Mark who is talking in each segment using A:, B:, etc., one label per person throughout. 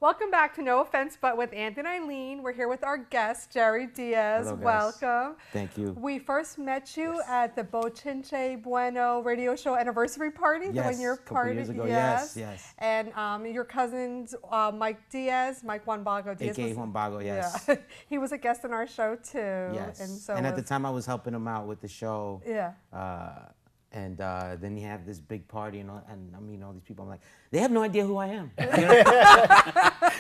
A: Welcome back to No Offense, but with Anthony and Eileen. We're here with our guest, Jerry Diaz.
B: Hello, guys.
A: Welcome.
B: Thank you.
A: We first met you at the Bochinche Bueno radio show anniversary party.
B: Yes,
A: when your
B: a couple
A: party,
B: years ago. Yes.
A: And your cousins, Mike Juan Bago Diaz.
B: A.K.A. Juan Bago, yes.
A: Yeah. He was a guest on our show, too.
B: Yes.
A: And
B: at the time, I was helping him out with the show.
A: Yeah.
B: And then you have this big party, and I mean, all these people. I'm like, they have no idea who I am. You know?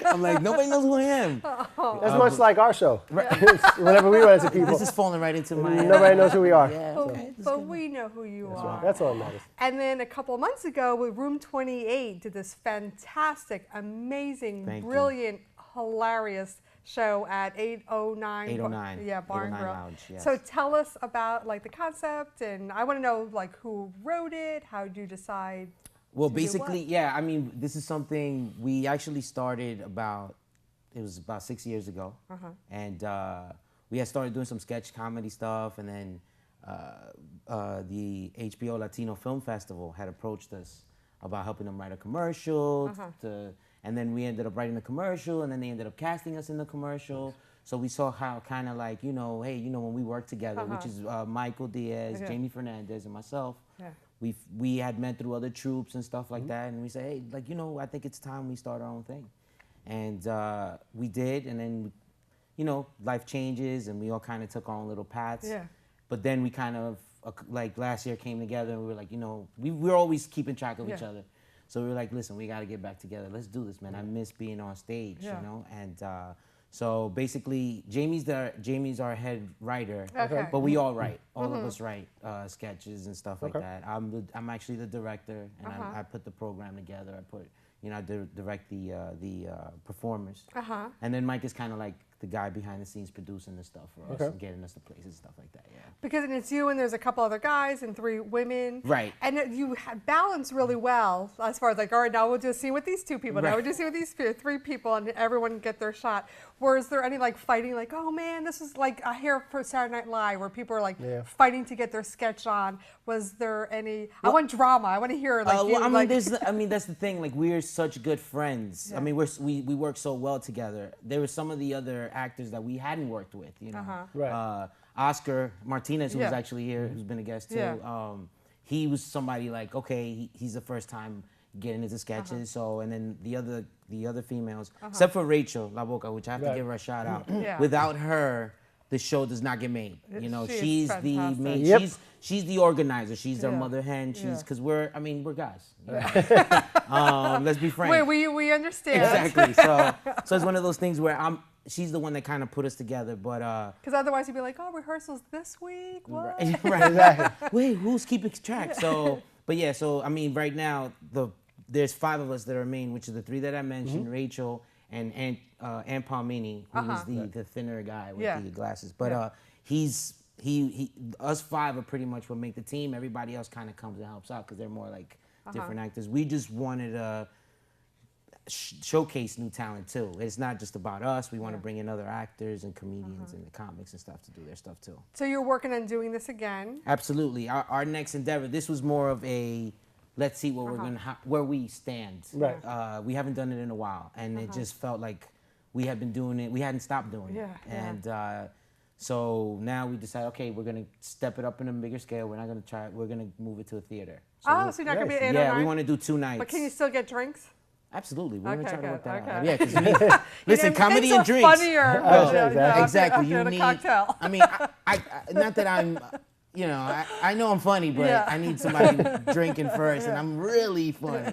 B: I'm like, nobody knows who I am.
C: That's much like our show. Right. Whenever we run into people,
B: this is falling right into my.
C: Nobody knows who we are.
B: Yeah,
A: but we know who you are.
C: Right. That's all that matters.
A: And then a couple of months ago, with Room 28 did this fantastic, amazing, brilliant, hilarious show at 809.
B: 809.
A: Yeah, Bar and
B: 809
A: Grill.
B: Lounge, yes.
A: So tell us about the concept, and I want to know who wrote it, how did you decide?
B: Well, basically, yeah. I mean, this is something we actually started about 6 years ago, and we had started doing some sketch comedy stuff, and then the HBO Latino Film Festival had approached us about helping them write a commercial, and then we ended up writing the commercial, and then they ended up casting us in the commercial. So we saw how kind of hey, when we work together, which is Michael Diaz, Jamie Fernandez, and myself, we had met through other troops and stuff like that, and we said, hey, I think it's time we start our own thing. And we did, and then, life changes, and we all kind of took our own little paths. Yeah. But then we kind of, last year came together, and we were like, we're always keeping track of each other. So we were like, listen, we got to get back together. Let's do this, man. I miss being on stage, And so basically, Jamie's our head writer, but we all write. All of us write sketches and stuff like that. I'm actually the director, and I put the program together. I direct the performers. And then Mike is kind of like the guy behind the scenes producing the stuff for us and getting us to places and stuff like that. Yeah.
A: Because it's you and there's a couple other guys and 3 women.
B: Right.
A: And you balance really well as far as all right, now we'll do a scene with these 2 people. Now we'll do a scene with these 3 people, and everyone get their shot. Was there any fighting, oh man, this is I hear for Saturday Night Live where people are fighting to get their sketch on. Was there any? I want drama. I want to hear
B: that's the thing. We're such good friends.
A: Yeah.
B: I mean, we work so well together. There were some of the other actors that we hadn't worked with.
C: Right.
B: Oscar Martinez, who was actually here, who's been a guest too.
A: Yeah.
B: He was somebody he's the first time getting into sketches. So, and then the other females, except for Rachel La Boca, which I have to give her a shout out. Without her, the show does not get made. She's the main. She's the organizer. She's our mother hen. Because we're guys. Let's be frank.
A: We understand.
B: Exactly. So it's one of those things where she's the one that kind of put us together, but
A: because otherwise you'd be like, rehearsals this week. What?
B: Right. Exactly. Wait, who's keeping track? So, but yeah. So I mean, right now there's 5 of us that are main, which are the 3 that I mentioned, Rachel and Palmini, who is the thinner guy with the glasses. But us 5 are pretty much what make the team. Everybody else kind of comes and helps out because they're more different actors. We just wanted to showcase new talent too. It's not just about us. We want to bring in other actors and comedians and the comics and stuff to do their stuff too.
A: So you're working on doing this again?
B: Absolutely. Our next endeavor. This was more of a let's see what where we stand.
C: Right.
B: We haven't done it in a while, and it just felt like we had been doing it. We hadn't stopped doing it. And so now we decided, okay, we're gonna step it up in a bigger scale. We're not gonna try. We're gonna move it to a theater.
A: So you're not gonna be 809?
B: Yeah, we want to do 2 nights.
A: But can you still get drinks?
B: Absolutely, we're gonna try to work that
A: out.
B: Yeah, because listen, comedy and drinks.
A: Funnier.
B: Exactly.
A: You need a cocktail.
B: I mean, I not that I'm. I know I'm funny, but I need somebody drinking first, and I'm really funny.